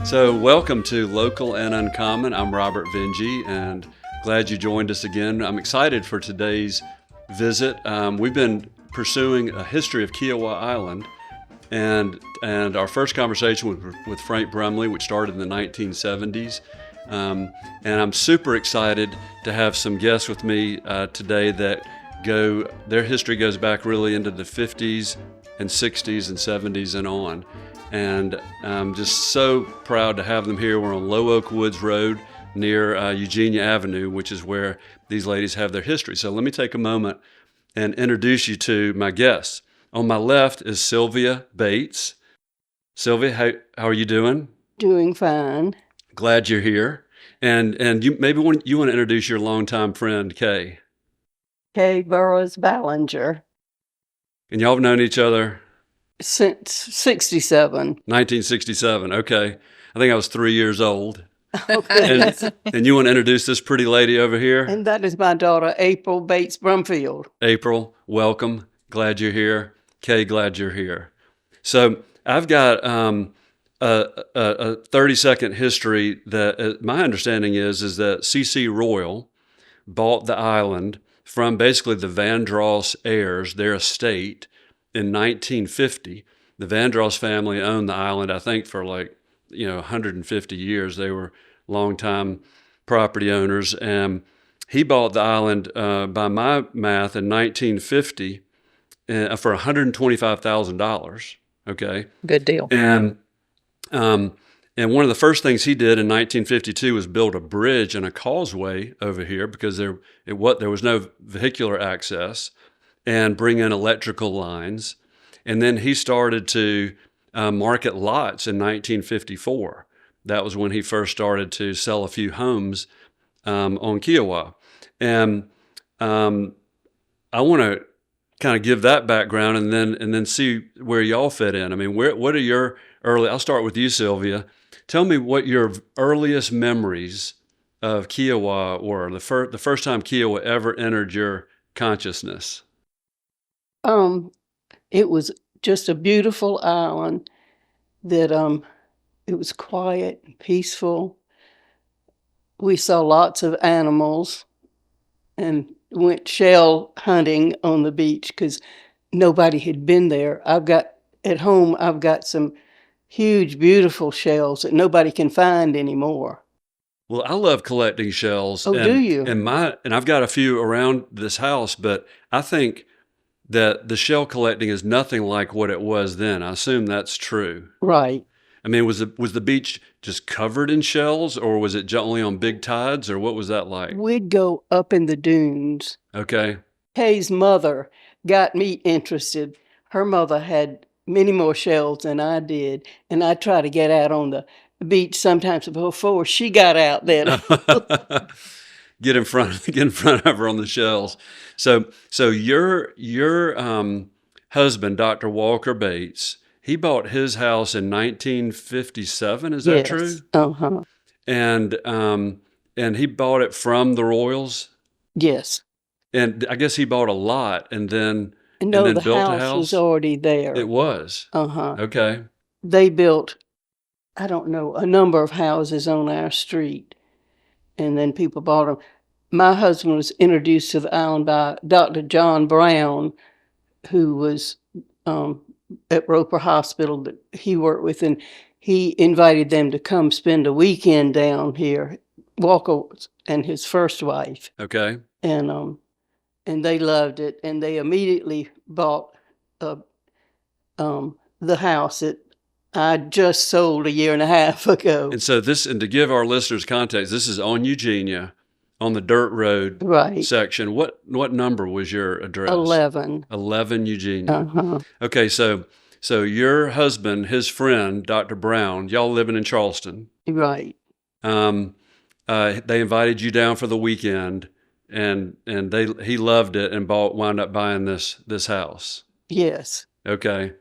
So welcome to Local and Uncommon. I'm Robert Vingi, and glad you joined us again. I'm excited for today's visit. We've been pursuing a history of Kiawah Island, and our first conversation was with Frank Brumley, which started in the 1970s. And I'm super excited to have some guests with me today that their history goes back really into the 50s and 60s and 70s and on. And I'm just so proud to have them here. We're on Low Oak Woods Road near Eugenia Avenue, which is where these ladies have their history. So let me take a moment and introduce you to my guests. On my left is Sylvia Bates. Sylvia, how are you doing? Doing fine. Glad you're here. And you want to introduce your longtime friend, Kay. Kay Burroughs Ballinger. And y'all have known each other? Since 67. 1967, okay. I think I was 3 years old. Okay. And you want to introduce this pretty lady over here? And that is my daughter, April Bates Brumfield. April, welcome. Glad you're here. Kay, glad you're here. So I've got a 30-second history that my understanding is that C.C. Royal bought the island from basically the Vanderhorst heirs, their estate, in 1950. The Vanderhorst family owned the island, I think, for 150 years. They were longtime property owners. And he bought the island, by my math, in 1950 for $125,000. Okay. Good deal. And one of the first things he did in 1952 was build a bridge and a causeway over here because there was no vehicular access, and bring in electrical lines. And then he started to market lots in 1954. That was when he first started to sell a few homes on Kiawah. And I want to kind of give that background and then see where y'all fit in. I mean, what are your early? I'll start with you, Sylvia. Tell me what your earliest memories of Kiawah were. The first time Kiawah ever entered your consciousness. It was just a beautiful island that it was quiet and peaceful. We saw lots of animals and went shell hunting on the beach because nobody had been there. I've got some huge, beautiful shells that nobody can find anymore. Well, I love collecting shells. Oh, do you? And I've got a few around this house, but I think that the shell collecting is nothing like what it was then. I assume that's true. Right. I mean, was the beach just covered in shells, or was it only on big tides, or what was that like? We'd go up in the dunes. Okay. Kay's mother got me interested. Her mother had many more shells than I did, and I try to get out on the beach sometimes before she got out then. Get in front of her on the shells. So your husband, Dr. Walker Bates, he bought his house in 1957. Is that Yes. true? Uh-huh. And he bought it from the Royals. Yes. And I guess he bought a lot and then No, then the built a house house. was already there. It was. Uh-huh. Okay. They built, I don't know, a number of houses on our street, and then people bought them. My husband was introduced to the island by Dr. John Brown, who was at Roper Hospital that he worked with, and he invited them to come spend a weekend down here, Walker and his first wife. Okay. And they loved it, and they immediately bought the house that I just sold a year and a half ago. And to give our listeners context, this is on Eugenia, on the dirt road Right. section. What number was your address? 11. 11 Eugenia. Uh-huh. Okay, so your husband, his friend, Dr. Brown, y'all living in Charleston. Right. They invited you down for the weekend, and he loved it and wound up buying this house. Yes. Okay.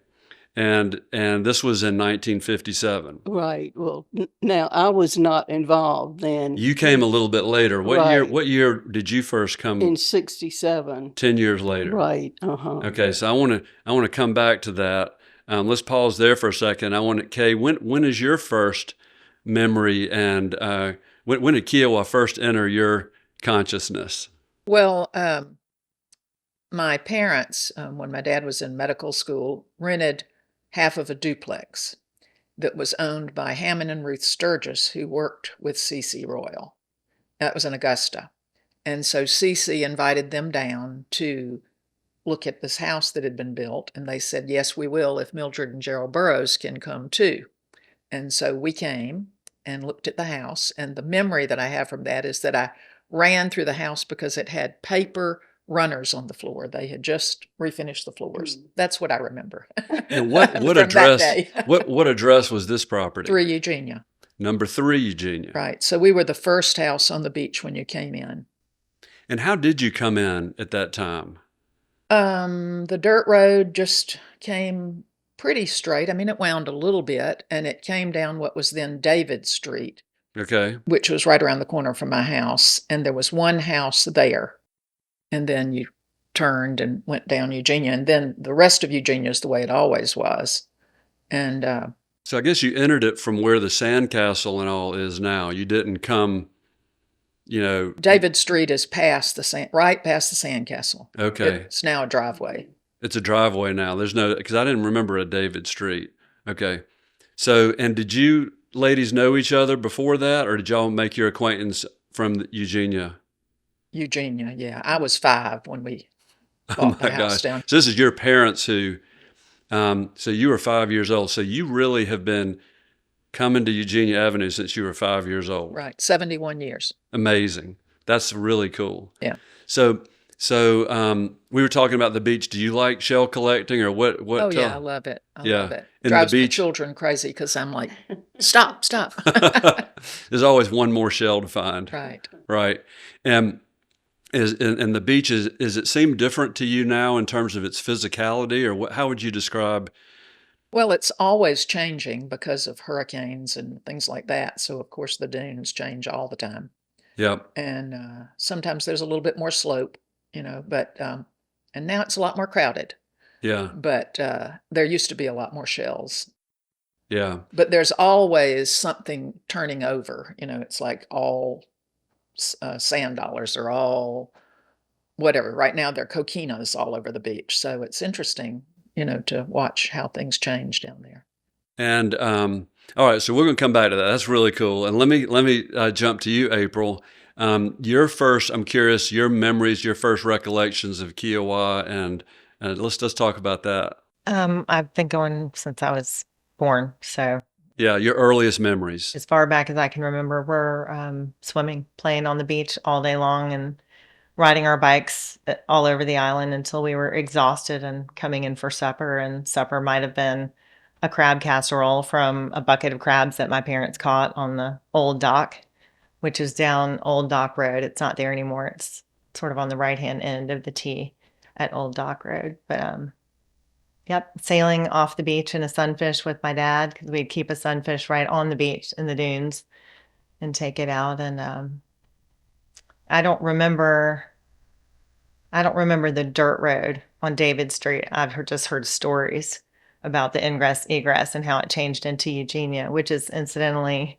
And this was in 1957. Right. Well, now I was not involved then. You came a little bit later. Right. What year did you first come? In 67. 10 years later. Right. Uh-huh. Okay, so I want to come back to that. Let's pause there for a second. Kay, when is your first memory, and when did Kiawah first enter your consciousness? Well, my parents, when my dad was in medical school, rented half of a duplex that was owned by Hammond and Ruth Sturgis, who worked with C.C. Royal. That was in Augusta. And so C.C. invited them down to look at this house that had been built, and they said, yes, we will if Mildred and Gerald Burroughs can come too. And so we came and looked at the house, and the memory that I have from that is that I ran through the house because it had paper runners on the floor. They had just refinished the floors. That's what I remember. And what from address? that day. what address was this property? 3 Eugenia. Number 3 Eugenia. Right. So we were the first house on the beach when you came in. And how did you come in at that time? The dirt road just came pretty straight. I mean, it wound a little bit, and it came down what was then David Street, Okay. which was right around the corner from my house. And there was one house there. And then you turned and went down Eugenia. And then the rest of Eugenia is the way it always was. And So I guess you entered it from where the sandcastle and all is now. You didn't come, David Street is right past the sandcastle. Okay. It's now a driveway. It's a driveway now. There's no, because I didn't remember a David Street. Okay. So, and did you ladies know each other before that, or did y'all make your acquaintance from Eugenia? Eugenia, yeah. I was 5 when we Oh bought my the house gosh. down. So this is your parents who, so you were 5 years old. So you really have been coming to Eugenia Avenue since you were 5 years old. Right, 71 years. Amazing. That's really cool. Yeah. So we were talking about the beach. Do you like shell collecting, or what? Oh, yeah, I love it. I Yeah. love it. And the Drives my beach- children crazy because I'm like, stop. There's always one more shell to find. Right. Right. And the beach, is it seem different to you now in terms of its physicality, or how would you describe? Well, it's always changing because of hurricanes and things like that. So, of course, the dunes change all the time. Yep. And sometimes there's a little bit more slope, but, and now it's a lot more crowded. Yeah. But there used to be a lot more shells. Yeah. But there's always something turning over. It's like all sand dollars or all whatever. Right now, there are coquinas all over the beach. So it's interesting, to watch how things change down there. And all right, so we're going to come back to that. That's really cool. And let me jump to you, April. I'm curious, your memories, your first recollections of Kiawah, and let's talk about that. I've been going since I was born, so Yeah, your earliest memories. as far back as I can remember, we're swimming, playing on the beach all day long, and riding our bikes all over the island until we were exhausted and coming in for supper. And supper might have been a crab casserole from a bucket of crabs that my parents caught on the old dock, which is down Old Dock Road. It's not there anymore. It's sort of on the right-hand end of the T at Old Dock Road. But yep, sailing off the beach in a sunfish with my dad, because we'd keep a sunfish right on the beach in the dunes and take it out. And I don't remember the dirt road on David Street. I've just heard stories about the ingress egress and how it changed into Eugenia, which is incidentally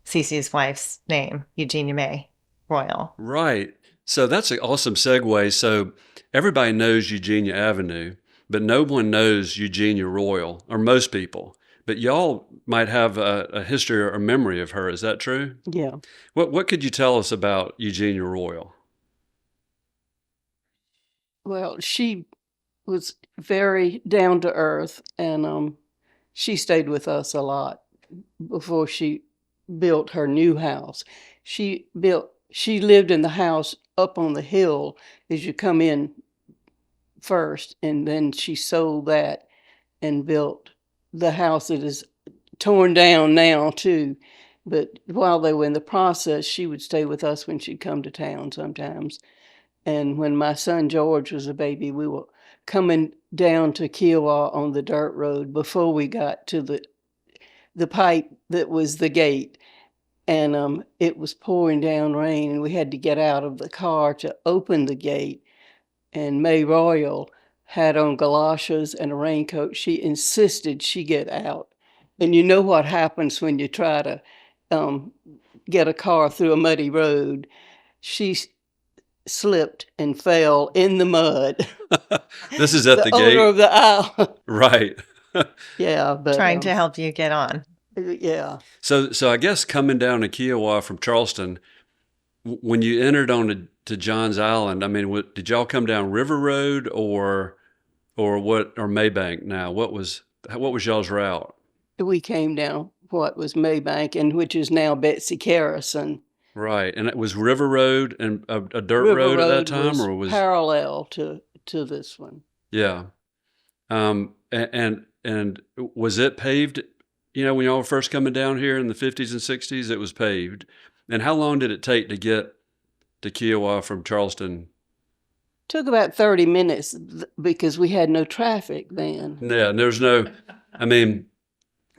Cece's wife's name, Eugenia May Royal. Right. So that's an awesome segue. So everybody knows Eugenia Avenue, but no one knows Eugenia Royal, or most people. But y'all might have a history or memory of her. Is that true? Yeah. What could you tell us about Eugenia Royal? Well, she was very down to earth, and she stayed with us a lot before she built her new house. She lived in the house up on the hill as you come in first, and then she sold that and built the house that is torn down now too. But while they were in the process, she would stay with us when she'd come to town sometimes. And when my son George was a baby, we were coming down to Kiawah on the dirt road before we got to the pipe that was the gate. And it was pouring down rain, and we had to get out of the car to open the gate. And May Royal had on galoshes and a raincoat. She insisted she get out. And you know what happens when you try to get a car through a muddy road. She slipped and fell in the mud. This is at the owner gate. of the island. Right. Yeah, but Trying to help you get on. yeah. So I guess coming down to Kiawah from Charleston, when you entered on to John's Island, I mean, did y'all come down River Road or what, or Maybank? Now, what was y'all's route? We came down what was Maybank, and which is now Betsy Kerrison. Right, and it was River Road and a dirt River road at that Road time, or was parallel to this one. yeah, and was it paved? You know, when y'all were first coming down here in the 50s and 60s, it was paved. And how long did it take to get to Kiawah from Charleston? Took about 30 minutes because we had no traffic then. Yeah, and there's no, I mean,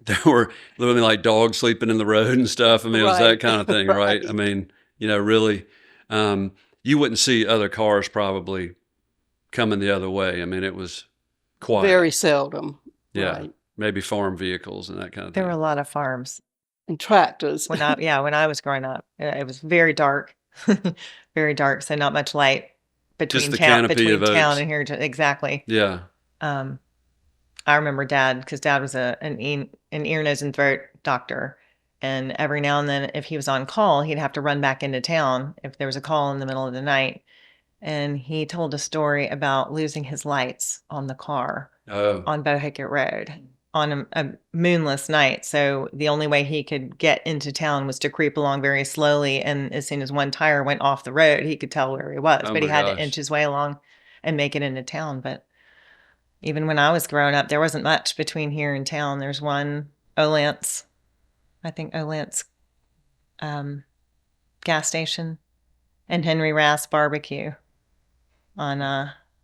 there were literally like dogs sleeping in the road and stuff. I mean, it was that kind of thing, right? I mean, you know, really, you wouldn't see other cars probably coming the other way. I mean, it was quiet. Very seldom. Yeah, Right. maybe farm vehicles and that kind of There thing. were a lot of farms. And tractors. When I was growing up, it was very dark, very dark. So not much light Just between the town, canopy of oaks. and here. Exactly. Yeah. I remember Dad, because Dad was an ear, nose, and throat doctor. And every now and then, if he was on call, he'd have to run back into town if there was a call in the middle of the night. And he told a story about losing his lights on the car Oh, on Bohicket Road on a moonless night. So the only way he could get into town was to creep along very slowly. And as soon as one tire went off the road, he could tell where he was. Oh But he my had gosh. to inch his way along and make it into town. But even when I was growing up, there wasn't much between here and town. There's one Olance, I think Olance gas station, and Henry Rass Barbecue on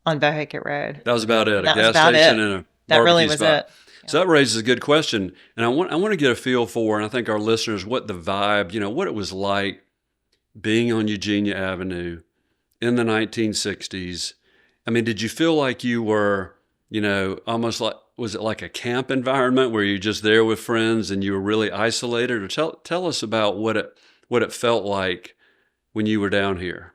Bohicket Road. that was about it. A That was gas about station it. and a That really barbecue was spot. it. So that raises a good question, and I want to get a feel for, and I think our listeners, what the vibe, you know, what it was like being on Eugenia Avenue in the 1960s. I mean, did you feel like you were, you know, almost like, was it like a camp environment where you're just there with friends and you were really isolated? Or tell us about what it felt like when you were down here.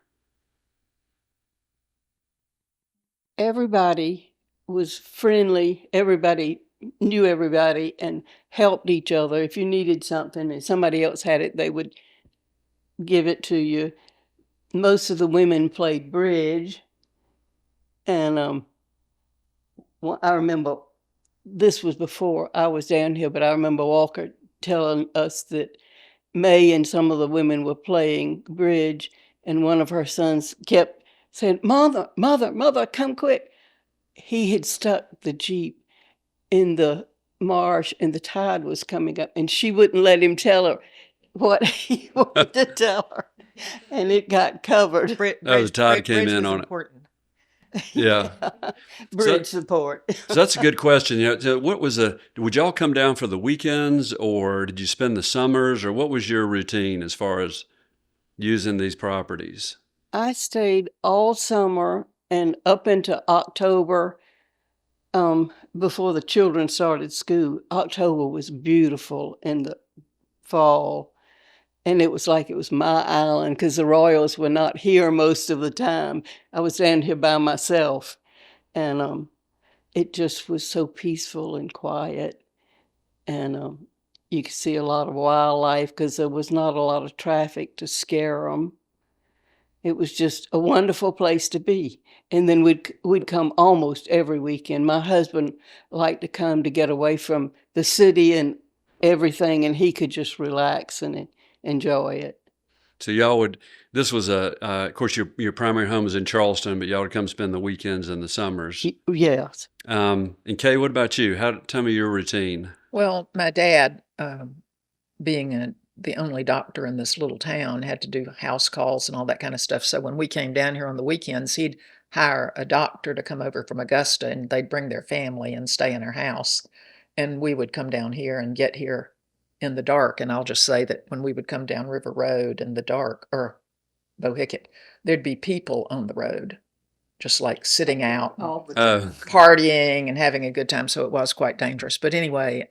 Everybody was friendly. Everybody knew everybody and helped each other. If you needed something and somebody else had it, they would give it to you. Most of the women played bridge. And I remember, this was before I was down here, but I remember Walker telling us that May and some of the women were playing bridge, and one of her sons kept saying, "Mother, mother, mother, come quick." He had stuck the Jeep in the marsh and the tide was coming up, and she wouldn't let him tell her what he wanted to tell her. And it got covered. Oh, the tide came Bridge in was on it. important. Yeah. Bridge support. So that's a good question. You know, so would y'all come down for the weekends, or did you spend the summers, or what was your routine as far as using these properties? I stayed all summer and up into October, before the children started school. October was beautiful in the fall. And it was like it was my island because the Royals were not here most of the time. I was down here by myself. And it just was so peaceful and quiet. And you could see a lot of wildlife because there was not a lot of traffic to scare them. It was just a wonderful place to be. And then we'd come almost every weekend. My husband liked to come to get away from the city and everything, and he could just relax and enjoy it. So y'all would. This was of course, your primary home is in Charleston, but y'all would come spend the weekends and the summers. Yes. And Kay, what about you? Tell me your routine. Well, my dad, being the only doctor in this little town, had to do house calls and all that kind of stuff. So when we came down here on the weekends, he'd hire a doctor to come over from Augusta, and they'd bring their family and stay in our house. And we would come down here and get here in the dark. And I'll just say that when we would come down River Road in the dark, or Bohicket, there'd be people on the road, just like sitting out, partying and having a good time. So it was quite dangerous. But anyway,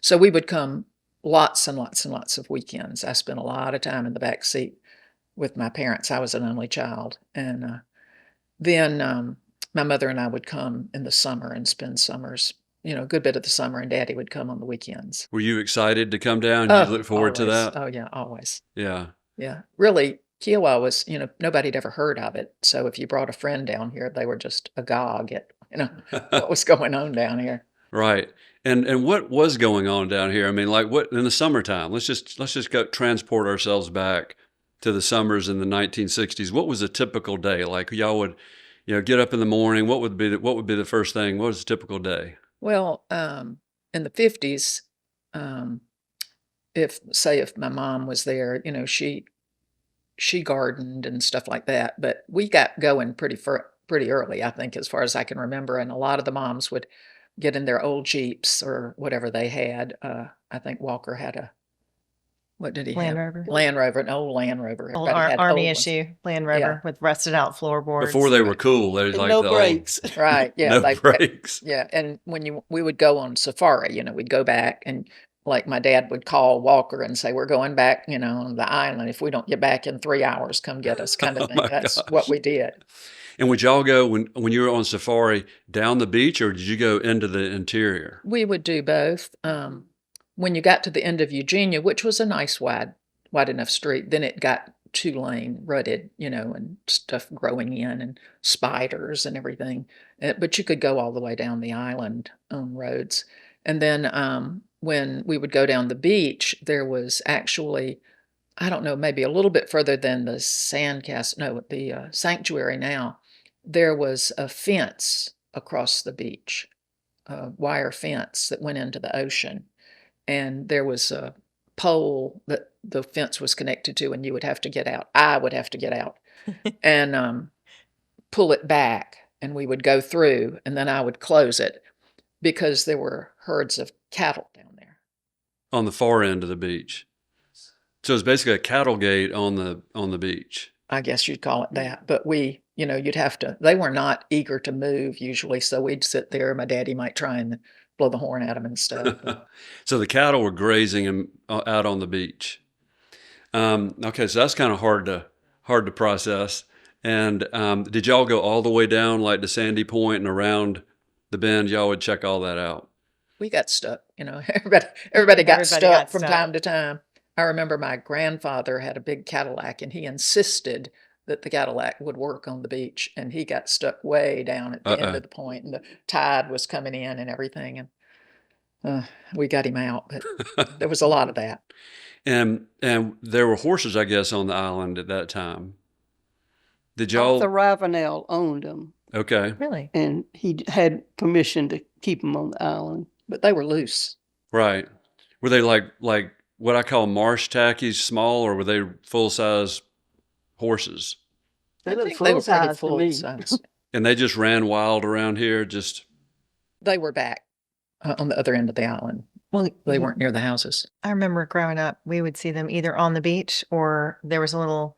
so we would come lots and lots and lots of weekends. I spent a lot of time in the back seat with my parents. I was an only child. And then my mother and I would come in the summer and spend summers, a good bit of the summer, and Daddy would come on the weekends. Were you excited to come down? Did you look forward to Always. that? Oh, yeah, always. Yeah. Yeah. Really, Kiawah was, nobody had ever heard of it. So if you brought a friend down here, they were just agog at, what was going on down here. Right. And what was going on down here? I mean, like what in the summertime? Let's just go transport ourselves back to the summers in the 1960s. What was a typical day? Like y'all would, get up in the morning. What would be the first thing? What was a typical day? Well, in the 50s, if my mom was there, she gardened and stuff like that. But we got going pretty early, I think, as far as I can remember. And a lot of the moms would get in their old Jeeps or whatever they had. I think Walker had what did he Land have? Rover. Land Rover, an old Land Rover. Old Everybody had Army old ones. issue Land Rover Yeah. with rusted out floorboards. Before they were cool, they was And like no the brakes. Right. Yeah. no they- brakes. Yeah. And when we would go on safari, we'd go back and like my dad would call Walker and say, we're going back, on the island. If we don't get back in 3 hours, come get us kind of Oh thing. my That's gosh. what we did. And would y'all go when you were on safari down the beach, or did you go into the interior? We would do both. When you got to the end of Eugenia, which was a nice wide enough street, then it got 2-lane rutted, and stuff growing in and spiders and everything. But you could go all the way down the island on roads. And then when we would go down the beach, there was actually, I don't know, maybe a little bit further than the the sanctuary now, there was a fence across the beach, a wire fence that went into the ocean. And there was a pole that the fence was connected to, and you would have to get out. I would have to get out and pull it back, and we would go through, and then I would close it because there were herds of cattle down there. On the far end of the beach. So it's basically a cattle gate on the beach. I guess you'd call it that. But you'd have to, they were not eager to move usually. So we'd sit there. My daddy might try and blow the horn at them and stuff. So the cattle were grazing out on the beach. Okay, so that's kind of hard to process. And did y'all go all the way down like to Sandy Point and around the bend? Y'all would check all that out. We got stuck, everybody got stuck got from stuck. time to time. I remember my grandfather had a big Cadillac, and he insisted that the Cadillac would work on the beach, and he got stuck way down at the end of the point, and the tide was coming in and everything, and we got him out, but there was a lot of that. And there were horses, I guess, on the island at that time. Did y'all? Arthur Ravenel owned them, Okay, Really? and he had permission to keep them on the island. But they were loose. right. Were they like what I call marsh tackies, small, or were they full size horses? They I look think they were pretty full-size to me. full-size. And they just ran wild around here. Just They were back on the other end of the island. Well, They weren't near the houses. I remember growing up, we would see them either on the beach or there was a little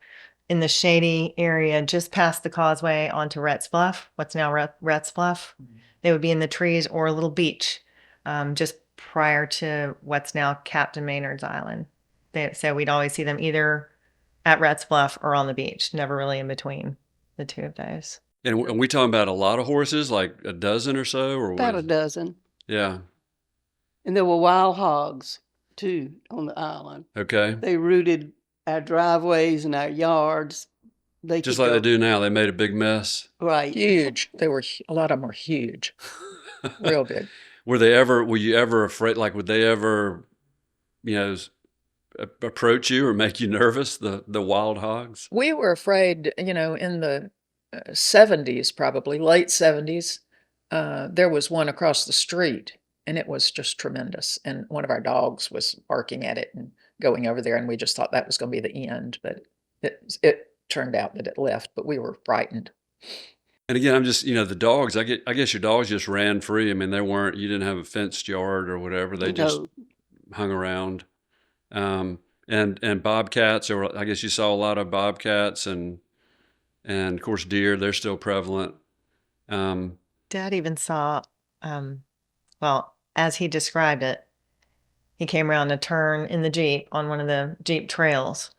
in the shady area just past the causeway onto Rhett's Bluff, what's now Rhett's Bluff. They would be in the trees or a little beach just prior to what's now Captain Maynard's Island. So we'd always see them either at Rhett's Bluff or on the beach, never really in between the two of those. and we talking about a lot of horses, like a dozen or so, or About a what? dozen. Yeah. And there were wild hogs, too, on the island. Okay. They rooted our driveways and our yards. They Just could like they go- do now, they made a big mess. Right. Huge. A lot of them were huge, real big. Were you ever afraid? Like, would they ever, approach you or make you nervous? The wild hogs. We were afraid, in the 70s, probably late 70s, there was one across the street, and it was just tremendous. And one of our dogs was barking at it and going over there, and we just thought that was going to be the end. But it turned out that it left, but we were frightened. And again, I'm just, the dogs. I guess your dogs just ran free. I mean, you didn't have a fenced yard or whatever. They just No. hung around. And bobcats, or I guess you saw a lot of bobcats and of course deer. They're still prevalent. Dad even saw, well, as he described it, he came around a turn in the Jeep on one of the Jeep trails.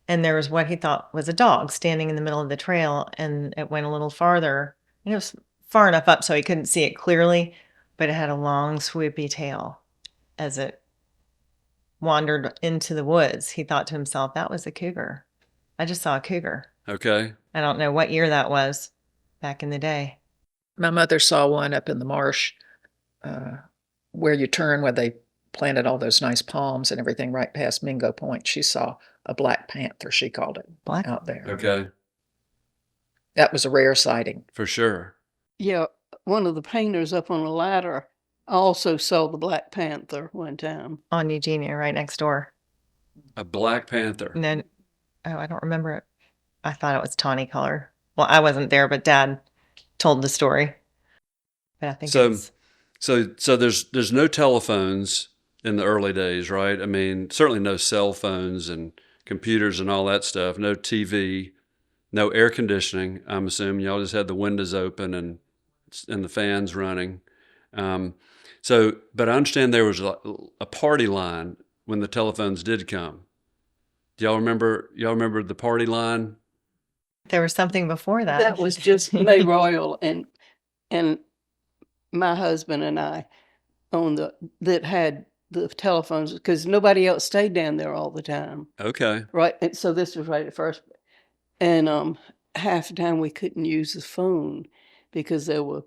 And there was what he thought was a dog standing in the middle of the trail. And it went a little farther. And it was far enough up so he couldn't see it clearly, but it had a long, swoopy tail. As it wandered into the woods, he thought to himself, that was a cougar. I just saw a cougar. Okay. I don't know what year that was back in the day. My mother saw one up in the marsh where you turn, where they planted all those nice palms and everything right past Mingo Point. She saw a black panther, she called it, Black? out there. Okay. That was a rare sighting. For sure. Yeah, one of the painters up on a ladder also saw the Black Panther one time. On Eugenia, right next door. A Black Panther. And then, oh, I don't remember it. I thought it was tawny color. Well, I wasn't there, but Dad told the story. But I think it's... So there's no telephones in the early days, right? I mean, certainly no cell phones and computers and all that stuff. No TV, no air conditioning. I'm assuming y'all just had the windows open and the fans running. But I understand there was a party line when the telephones did come. Do y'all remember the party line? There was something before that. That was just May Royal and my husband and I that had the telephones, because nobody else stayed down there all the time. Okay. Right. And so this was right at first. And half the time we couldn't use the phone because there were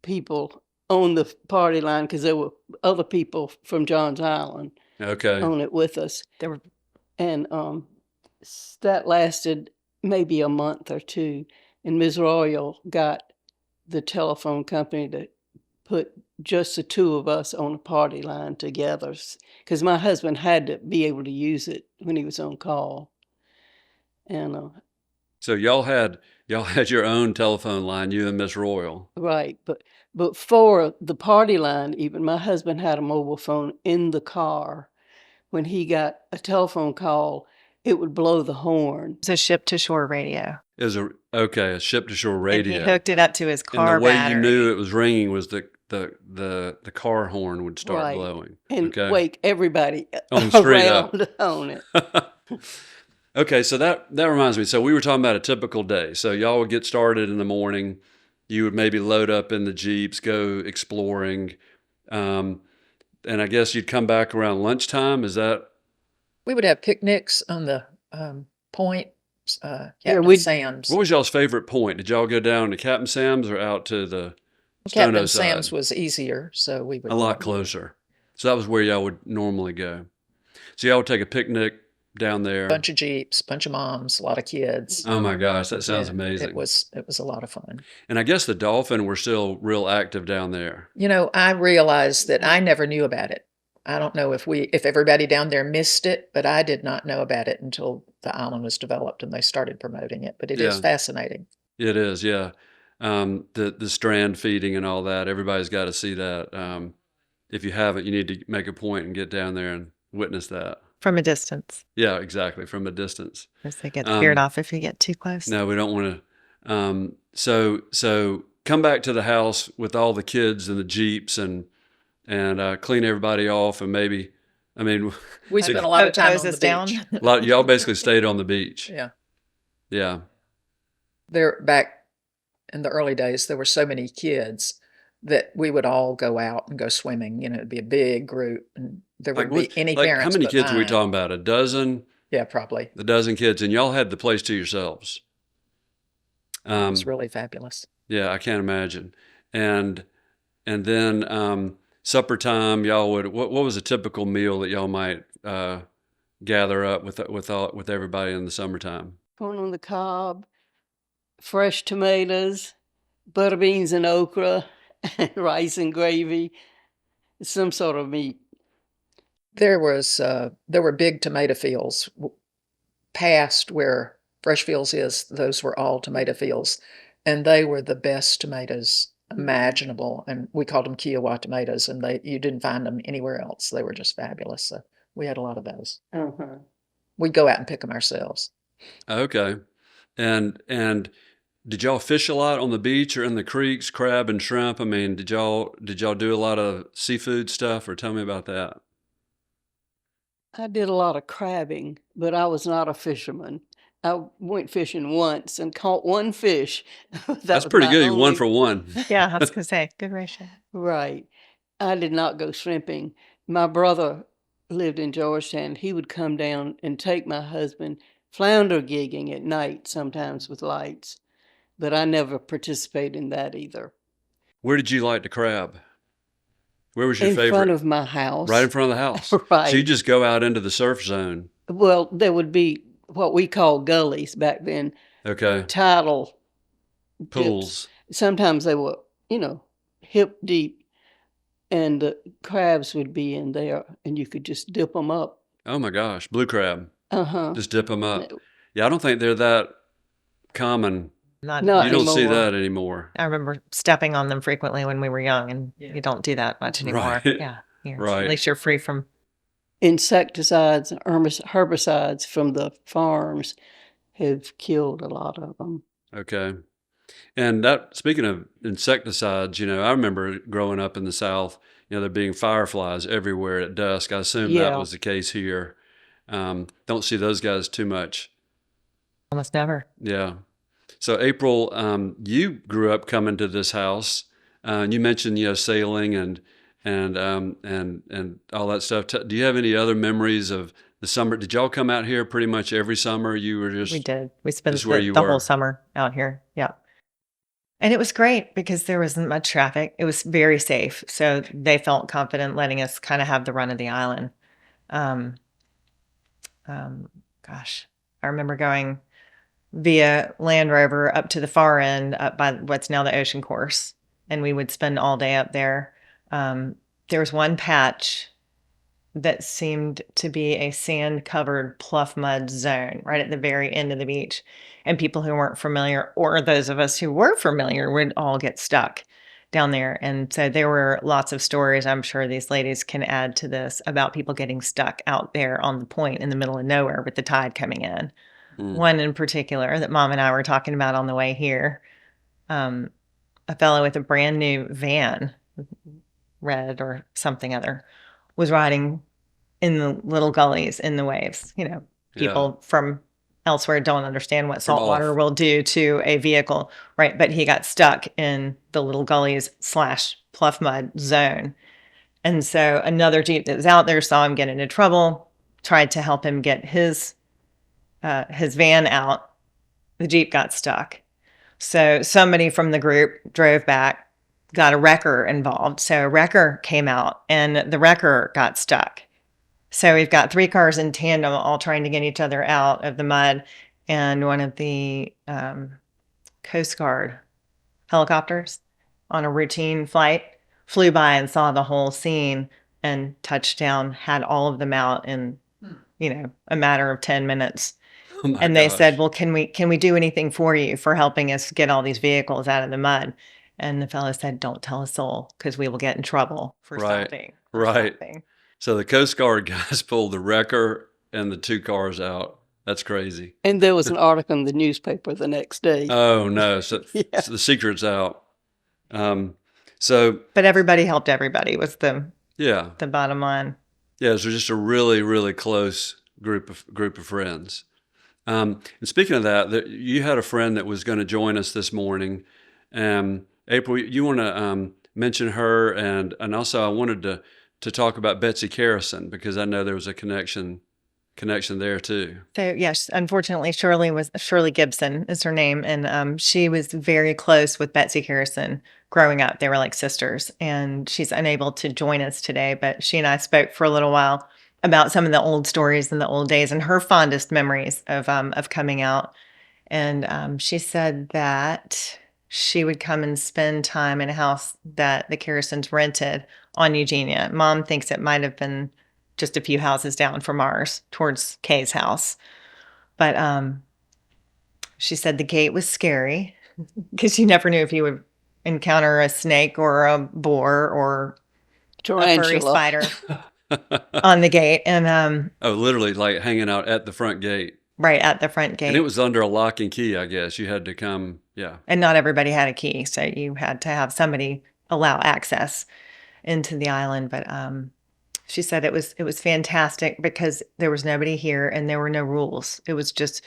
people on the party line, because there were other people from Johns Island Okay. on it with us. There were... And that lasted maybe a month or two. And Ms. Royal got the telephone company to put just the two of us on a party line together, because my husband had to be able to use it when he was on call. And So y'all had your own telephone line, you and Miss Royal. right, but for the party line, even my husband had a mobile phone in the car. When he got a telephone call, it would blow the horn. It was a ship-to-shore radio. It was a ship-to-shore radio. And he hooked it up to his car and the way battery. you knew it was ringing was the car horn would start Right. blowing. And Okay. wake everybody On the street around on it. Okay, so that reminds me. So we were talking about a typical day. So y'all would get started in the morning. You would maybe load up in the Jeeps, go exploring. And I guess you'd come back around lunchtime. Is that? We would have picnics on the point, Yeah, Captain Sam's. What was y'all's favorite point? Did y'all go down to Captain Sam's or out to the Captain Stono Sam's side? was easier, so we would... A lot closer. So that was where y'all would normally go. So y'all would take a picnic down there. Bunch of Jeeps, bunch of moms, a lot of kids. Oh my gosh, that sounds Yeah, amazing. It was a lot of fun. And I guess the dolphin were still real active down there. You know, I realized that I never knew about it. I don't know if everybody down there missed it, but I did not know about it until the island was developed and they started promoting it. But it is Yeah. fascinating. It is, yeah. The strand feeding and all that. Everybody's got to see that. If you haven't, you need to make a point and get down there and witness that. From a distance. Yeah, exactly. From a distance. Because they get scared off if you get too close. No, we don't want to. So come back to the house with all the kids and the Jeeps and clean everybody off, and maybe, I mean, We spent a lot of time on the Hoses down. beach. y'all basically stayed on the beach. Yeah. Yeah. There, back in the early days, there were so many kids that we would all go out and go swimming. You know, it'd be a big group, and there wouldn't be any like, parents. how many but kids are we mine. talking about? A dozen? Yeah, probably. A dozen kids, and y'all had the place to yourselves. It was really fabulous. Yeah, I can't imagine. And then supper time, y'all would. What was a typical meal that y'all might gather up with everybody in the summertime? Corn on the cob, fresh tomatoes, butter beans and okra, and rice and gravy, some sort of meat. There were big tomato fields past where Fresh Fields is. Those were all tomato fields, and they were the best tomatoes imaginable. And we called them Kiawah tomatoes, and you didn't find them anywhere else. They were just fabulous. So we had a lot of those. Uh-huh. We'd go out and pick them ourselves. Okay. And did y'all fish a lot on the beach or in the creeks, crab and shrimp? I mean, did y'all do a lot of seafood stuff, or tell me about that? I did a lot of crabbing, but I was not a fisherman. I went fishing once and caught one fish. That That's was pretty my good. You 1 only for 1. Yeah, I was gonna say, good ratio. right. I did not go shrimping. My brother lived in Georgetown. He would come down and take my husband flounder gigging at night, sometimes with lights, but I never participated in that either. Where did you like to crab? Where was your In favorite? front of my house. Right in front of the house. So you Right. just go out into the surf zone. Well, there would be what we called gullies back then, Okay. tidal dips. Pools. Sometimes they were, hip deep, and the crabs would be in there, and you could just dip them up. Oh my gosh. Blue crab. Uh-huh. Just dip them up. Yeah, I don't think they're that common. Not Not You don't see anymore. that anymore. I remember stepping on them frequently when we were young, and you don't do that much anymore. Right. Yeah. Right. At least you're free from. Insecticides and herbicides from the farms have killed a lot of them. Okay. And that, speaking of insecticides, I remember growing up in the South, there being fireflies everywhere at dusk. I assume that Yeah. was the case here. Don't see those guys too much. Almost never. Yeah. So April, you grew up coming to this house. You mentioned, sailing and all that stuff. Do you have any other memories of the summer? Did y'all come out here pretty much every summer? You were just We did. We spent just where you the were. whole summer out here. Yeah. And it was great because there wasn't much traffic. It was very safe. So they felt confident letting us kind of have the run of the island. Um, gosh, I remember going via Land Rover up to the far end, up by what's now the ocean course. And we would spend all day up there. There was one patch that seemed to be a sand-covered pluff mud zone right at the very end of the beach. And people who weren't familiar, or those of us who were familiar, would all get stuck down there. And so there were lots of stories, I'm sure these ladies can add to this, about people getting stuck out there on the point in the middle of nowhere with the tide coming in. One in particular that Mom and I were talking about on the way here, a fellow with a brand new van, red or something other, was riding in the little gullies in the waves. People from elsewhere don't understand what salt water will do to a vehicle, right? But he got stuck in the little gullies / pluff mud zone. And so another Jeep that was out there saw him get into trouble, tried to help him get his van out. The Jeep got stuck. So somebody from the group drove back, got a wrecker involved. So a wrecker came out and the wrecker got stuck. So we've got 3 cars in tandem all trying to get each other out of the mud. And one of the Coast Guard helicopters on a routine flight flew by and saw the whole scene and touched down, had all of them out in, a matter of 10 minutes. Oh my And they gosh. said, well, can we do anything for you for helping us get all these vehicles out of the mud? And the fellow said, don't tell a soul because we will get in trouble for Right. stopping. Right. So the Coast Guard guys pulled the wrecker and the 2 cars out. That's crazy. And there was an article in the newspaper the next day. Oh no! So, Yeah. so the secret's out. So But everybody helped everybody was the yeah, bottom line. yeah. So just a really, really close group of friends. And speaking of that, you had a friend that was going to join us this morning. April, you want to mention her, and also I wanted to talk about Betsy Kerrison because I know there was a connection there too. So yes, unfortunately, Shirley Gibson is her name, and she was very close with Betsy Kerrison growing up. They were like sisters, and she's unable to join us today. But she and I spoke for a little while about some of the old stories in the old days and her fondest memories of coming out. And she said that she would come and spend time in a house that the Kerrisons rented on Eugenia. Mom thinks it might have been just a few houses down from ours towards Kay's house. But she said the gate was scary because you never knew if you would encounter a snake or a boar or a furry Tarantula. spider on the gate. And Oh, literally like hanging out at the front gate. right at the front gate. And it was under a lock and key, I guess. You had to come, yeah. And not everybody had a key, so you had to have somebody allow access into the island. But She said it was fantastic because there was nobody here and there were no rules. It was just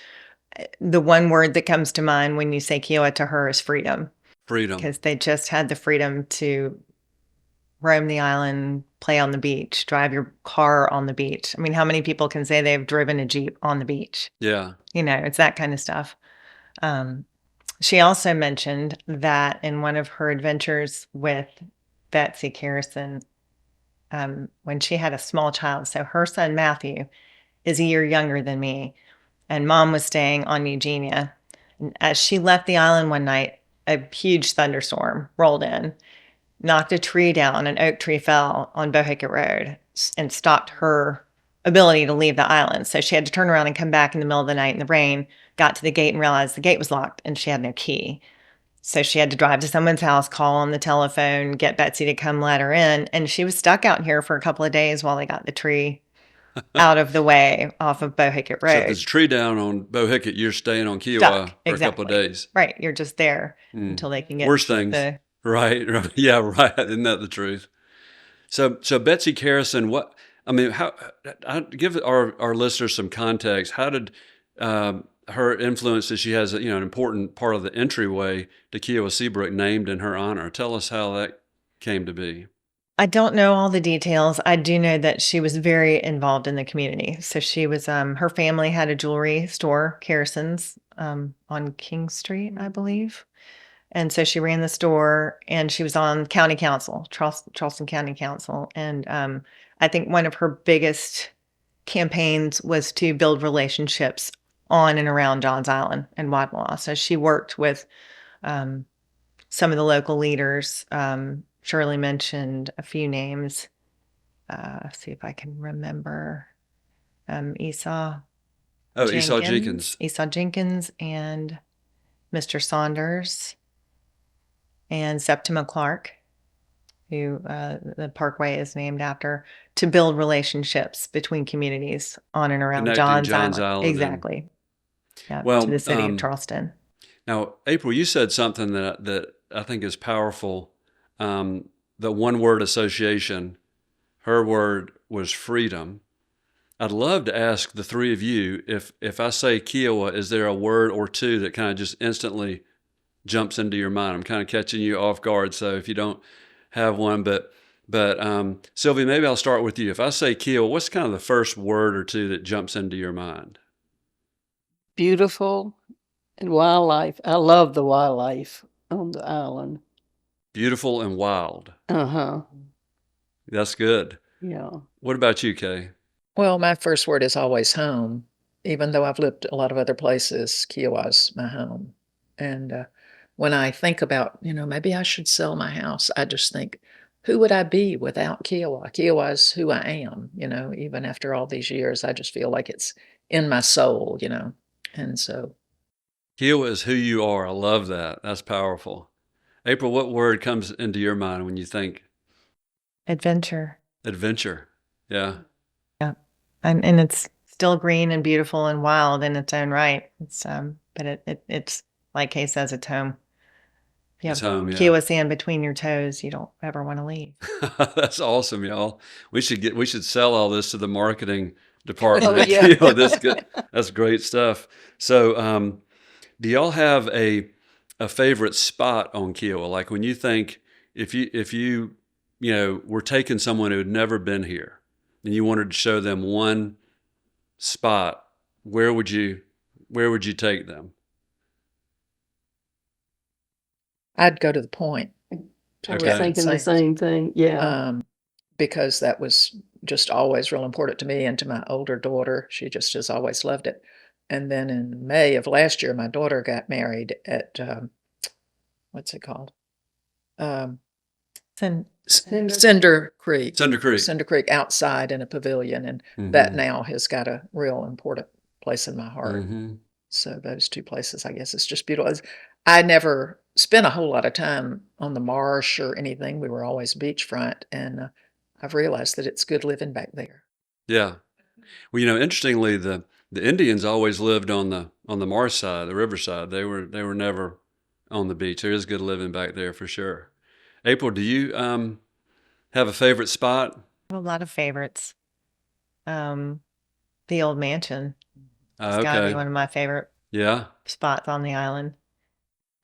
the one word that comes to mind when you say Kiawah to her is freedom, Freedom. because they just had the freedom to roam the island, play on the beach, drive your car on the beach. I mean, how many people can say they've driven a Jeep on the beach? Yeah. It's that kind of stuff. She also mentioned that in one of her adventures with Betsy Kerrison, when she had a small child, so her son Matthew is a year younger than me, and Mom was staying on Eugenia. And as she left the island one night, a huge thunderstorm rolled in, knocked a tree down. An oak tree fell on Bohicket Road and stopped her ability to leave the island. So she had to turn around and come back in the middle of the night in the rain, got to the gate and realized the gate was locked and she had no key. So she had to drive to someone's house, call on the telephone, get Betsy to come let her in. And she was stuck out here for a couple of days while they got the tree out of the way off of Bohicket So Road. if there's a tree down on Bohicket, you're staying on Kiawah Stuck, for a couple of exactly. days. Right. You're just there until they can get Worst things. Right. Yeah, right. Isn't that the truth? So Betsy Kerrison, give our listeners some context. How did her influence, that she has an important part of the entryway to Kiawah Seabrook named in her honor? Tell us how that came to be. I don't know all the details. I do know that she was very involved in the community. So she was, her family had a jewelry store, Kerrison's, on King Street, I believe. And so she ran the store, and she was on county council, Charleston County Council. And I think one of her biggest campaigns was to build relationships on and around Johns Island and Wadmalaw. So she worked with some of the local leaders. Shirley mentioned a few names. See if I can remember. Esau Jenkins. Esau Jenkins and Mr. Saunders and Septima Clark, who the parkway is named after, to build relationships between communities on and around Connecting Johns Island. and- Exactly. Yeah, Well, to the city of Charleston. Now, April, you said something that I think is powerful. The one word association, her word was freedom. I'd love to ask the three of you, if I say Kiawah, is there a word or two that kind of just instantly jumps into your mind? I'm kind of catching you off guard, so if you don't have one, but Sylvia, maybe I'll start with you. If I say Kiawah, what's kind of the first word or two that jumps into your mind? Beautiful and wildlife. I love the wildlife on the island. Beautiful and wild. Uh-huh. That's good. Yeah. What about you, Kay? Well, my first word is always home. Even though I've lived a lot of other places, Kiawah's my home. And when I think about, maybe I should sell my house, I just think, who would I be without Kiawah? Kiawah is who I am, even after all these years. I just feel like it's in my soul, and so. Kiawah is who you are. I love that. That's powerful. April, what word comes into your mind when you think? Adventure. Adventure. Yeah. Yeah. And it's still green and beautiful and wild in its own right. It's but it's like Kay says, it's home. If you have home, yeah. Kiawah sand between your toes, you don't ever want to leave. That's awesome, y'all. We should sell all this to the marketing department. Oh, yeah. That's good. That's great stuff. So, do y'all have a favorite spot on Kiawah? Like when you think, if you were taking someone who had never been here and you wanted to show them one spot, where would you take them? I'd go to the point. I was Okay. thinking the same thing. Yeah. Because that was just always real important to me and to my older daughter. She just has always loved it. And then in May of last year, my daughter got married at, what's it called? Cinder Creek. Cinder Creek. Cinder Creek, outside in a pavilion. And that now has got a real important place in my heart. Mm-hmm. So those two places, I guess, it's just beautiful. I never spent a whole lot of time on the marsh or anything. We were always beachfront, and I've realized that it's good living back there. Yeah. Well, interestingly, the Indians always lived on the marsh side, the riverside. They were never on the beach. There is good living back there for sure. April, do you have a favorite spot A lot of favorites. The old mansion. It's got to be Okay. one of my favorite Yeah. spots on the island.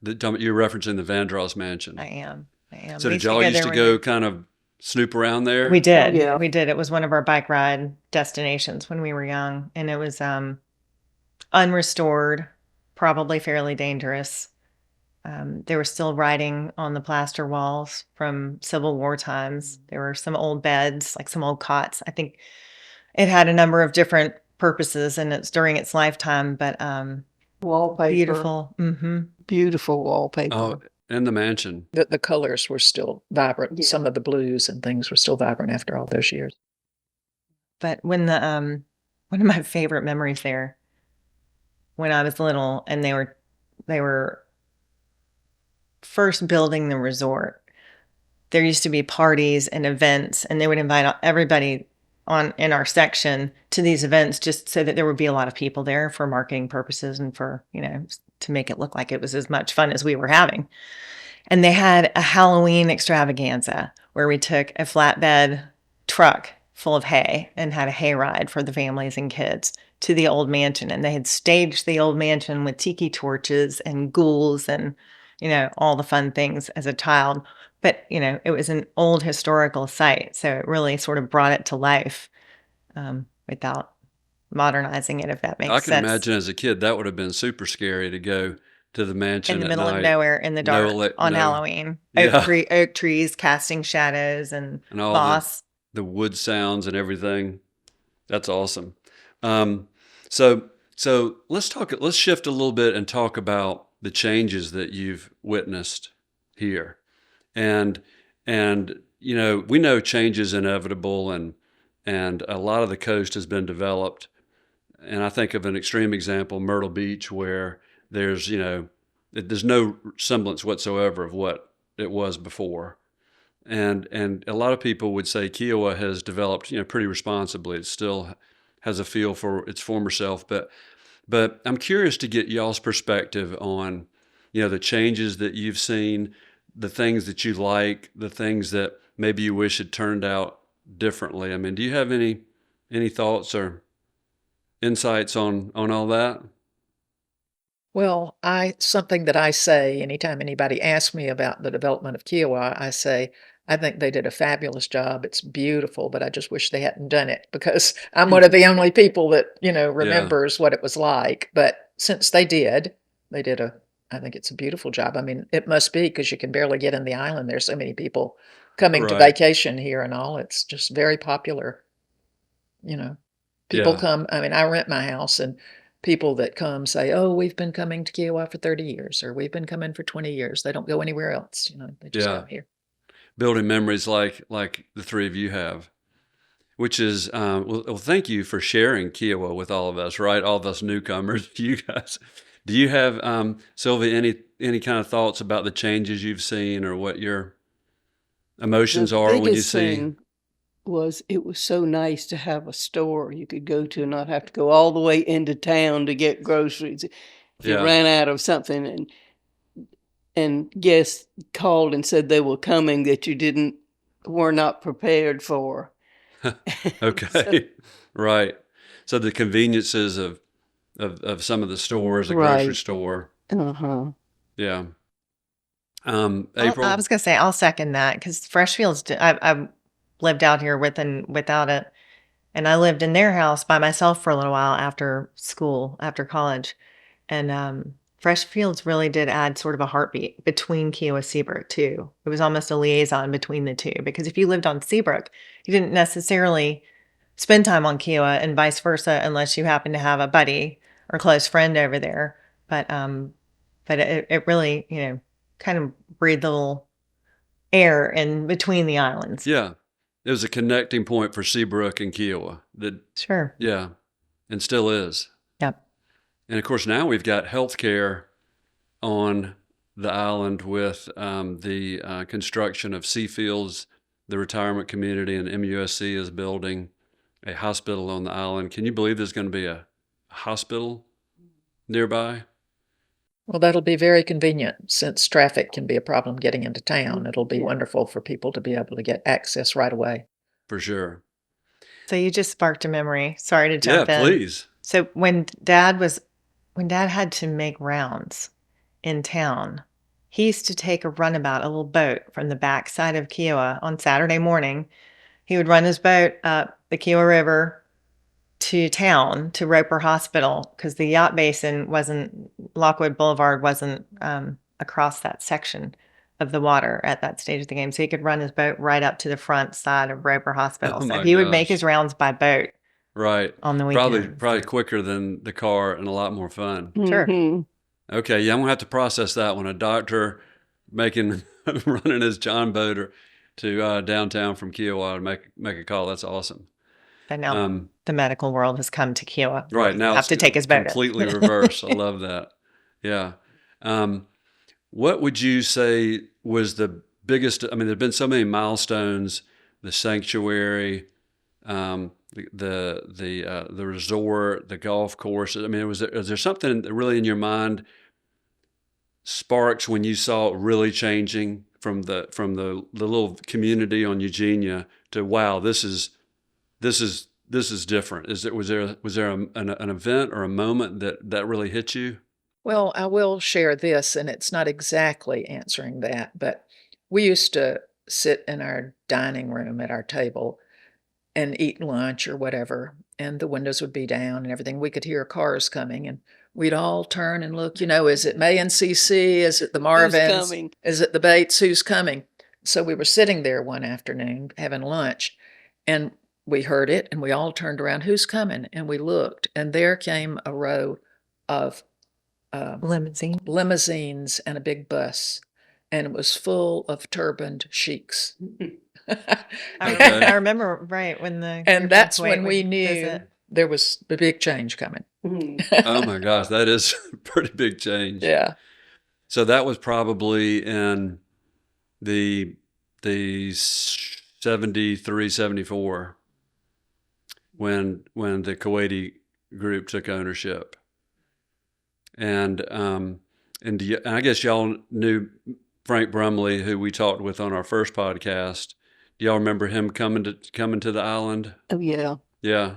You're referencing the Vanderhorst Mansion. I am. So We did used to y'all go used there to when go kind of snoop around there? we did. yeah. We did. It was one of our bike ride destinations when we were young, and it was unrestored, probably fairly dangerous. There were still writing on the plaster walls from Civil War times. There were some old beds, like some old cots. I think it had a number of different purposes, and it's during its lifetime. But Wallpaper. beautiful. Mm-hmm. Beautiful wallpaper. Oh, in the mansion. The colors were still vibrant. Yeah. Some of the blues and things were still vibrant after all those years. But when the one of my favorite memories there, when I was little, and they were first building the resort, there used to be parties and events, and they would invite everybody in our section to these events just so that there would be a lot of people there for marketing purposes and for, to make it look like it was as much fun as we were having. And they had a Halloween extravaganza where we took a flatbed truck full of hay and had a hayride for the families and kids to the old mansion. And they had staged the old mansion with tiki torches and ghouls and, all the fun things as a child. But, it was an old historical site. So it really sort of brought it to life without modernizing it, if that makes I sense. can imagine as a kid that would have been super scary to go to the mansion In the at middle night. of nowhere in the dark on no. Halloween. Yeah. Oak trees casting shadows and And all moss. the wood sounds and everything. That's awesome. So let's shift a little bit and talk about the changes that you've witnessed here. And we know change is inevitable, and a lot of the coast has been developed. And I think of an extreme example, Myrtle Beach, where there's no semblance whatsoever of what it was before. And a lot of people would say Kiawah has developed, pretty responsibly. It still has a feel for its former self, but I'm curious to get y'all's perspective on, the changes that you've seen, the things that you like, the things that maybe you wish had turned out differently. I mean, do you have any thoughts or insights on all that? Well, something that I say anytime anybody asks me about the development of Kiawah, I say, I think they did a fabulous job. It's beautiful, but I just wish they hadn't done it because I'm one of the only people that, remembers what it was like. But since they did I think it's a beautiful job. I mean, it must be because you can barely get in the island. There's so many people coming to Right. vacation here and all. It's just very popular. People Yeah. come. I mean, I rent my house and people that come say, "Oh, we've been coming to Kiawah for 30 years, or we've been coming for 20 years." They don't go anywhere else. They just Yeah. come here. Building memories like the three of you have, which is well, thank you for sharing Kiawah with all of us, right? All of us newcomers, you guys. Do you have, Sylvia, any kind of thoughts about the changes you've seen or what your emotions The are when you biggest see? thing was it was so nice to have a store you could go to and not have to go all the way into town to get groceries. If you Yeah. ran out of something and guests called and said they were coming that you were not prepared for. Okay. Right. So the conveniences of some of the stores, the grocery Right. store. Uh-huh. Yeah. I April? was going to say, I'll second that because Freshfields, I've lived out here with and without it. And I lived in their house by myself for a little while after school, after college. And Freshfields really did add sort of a heartbeat between Kiawah and Seabrook, too. It was almost a liaison between the two because if you lived on Seabrook, you didn't necessarily spend time on Kiawah and vice versa unless you happened to have a buddy or close friend over there. But it really, kind of breathed a little air in between the islands. Yeah. It was a connecting point for Seabrook and Kiawah. Sure. Yeah. And still is. Yep. And of course, now we've got healthcare on the island with the construction of Seafields, the retirement community, and MUSC is building a hospital on the island. Can you believe there's going to be a hospital nearby? Well, that'll be very convenient since traffic can be a problem getting into town. It'll be Yeah. wonderful for people to be able to get access right away. for sure. So you just sparked a memory. Sorry to Yeah, jump in. please. So when Dad had to make rounds in town, he used to take a runabout, a little boat from the back side of Kiawah on Saturday morning. He would run his boat up the Kiawah River to town, to Roper Hospital, because the yacht basin Lockwood Boulevard wasn't across that section of the water at that stage of the game. So he could run his boat right up to the front side of Roper Hospital. Oh So my he would make gosh. his rounds by boat Right. on the Probably weekends. quicker than the car and a lot more fun. Sure. Mhm. Okay, yeah, I'm gonna have to process that one. A doctor running his John boat to downtown from Kiawah and make a call. That's awesome. But now the medical world has come to Kiawah. Right now, Have it's to take his boat in. completely reverse. I love that. Yeah. What would you say was the biggest? I mean, there've been so many milestones: the sanctuary, the resort, the golf courses. I mean, is there something that really in your mind sparks when you saw it really changing from the little community on Eugenia to wow, this is different? Was there an event or a moment that really hit you? Well, I will share this, and it's not exactly answering that, but we used to sit in our dining room at our table and eat lunch or whatever, and the windows would be down and everything. We could hear cars coming, and we'd all turn and look, is it May and CC? Is it the Marvins? coming? Is it the Bates? Who's coming? So we were sitting there one afternoon having lunch, and we heard it, and we all turned around, who's coming? And we looked, and there came a row of limousines and a big bus, and it was full of turbaned sheiks. I remember right when and that's when we would knew visit. there was a big change coming. Mhm. Oh my gosh, that is a pretty big change. Yeah. So that was probably in the 73, 74 when the Kuwaiti group took ownership. And I guess y'all knew Frank Brumley, who we talked with on our first podcast. Do y'all remember him coming to the island? Oh, yeah. Yeah.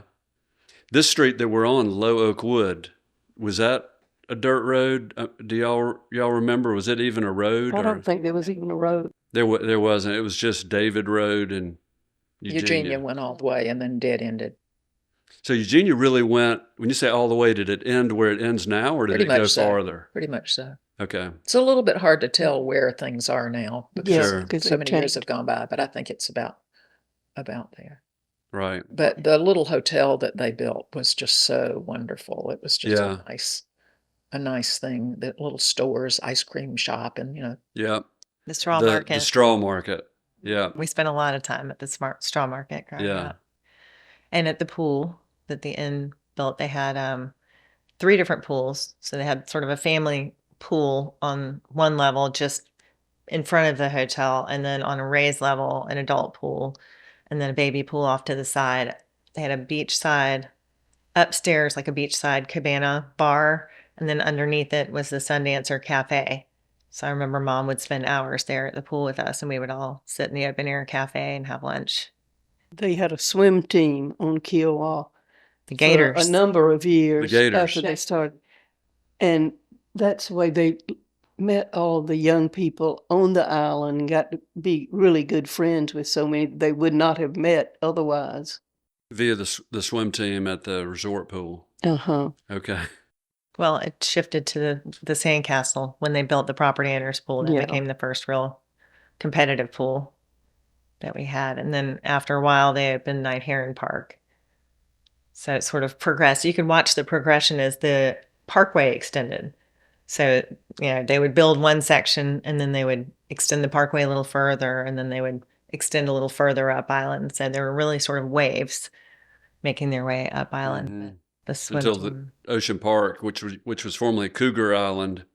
This street that we're on, Low Oak Wood, was that a dirt road? Do y'all remember? Was it even a road? I don't think there was even a road. There wasn't. It was just David Road and Eugenia went all the way and then dead ended. So Eugenia really went, when you say all the way, did it end where it ends now, or did Pretty it go much so. farther? Pretty much so. Okay. It's a little bit hard to tell where things are now because Yes, Sure. because so they've many years changed. have gone by, but I think it's about there. Right. But the little hotel that they built was just so wonderful. It was just Yeah. a nice thing. The little stores, ice cream shop, and Yeah. The straw The market. straw market. Yeah. We spent a lot of time at the straw market growing Yeah. up. And at the pool that the inn built, they had 3 different pools. So they had sort of a family pool on one level just in front of the hotel, and then on a raised level, an adult pool, and then a baby pool off to the side. They had a beachside upstairs, like a beachside cabana bar, and then underneath it was the Sundancer Cafe. So I remember Mom would spend hours there at the pool with us, and we would all sit in the open air cafe and have lunch. They had a swim team on Kiawah The for Gators. a number of years Gators. after they started. And that's the way they met all the young people on the island and got to be really good friends with so many they would not have met otherwise. Via the swim team at the resort pool. Uh-huh. Okay. Well, it shifted to the sandcastle when they built the property owners pool. That Yeah. became the first real competitive pool that we had. And then after a while, they opened Night Heron Park. So it sort of progressed. You can watch the progression as the parkway extended. So, they would build one section and then they would extend the parkway a little further and then they would extend a little further up island. So there were really sort of waves making their way up island. Mhm. The swim Until team. the Ocean Park, which was formerly Cougar Island.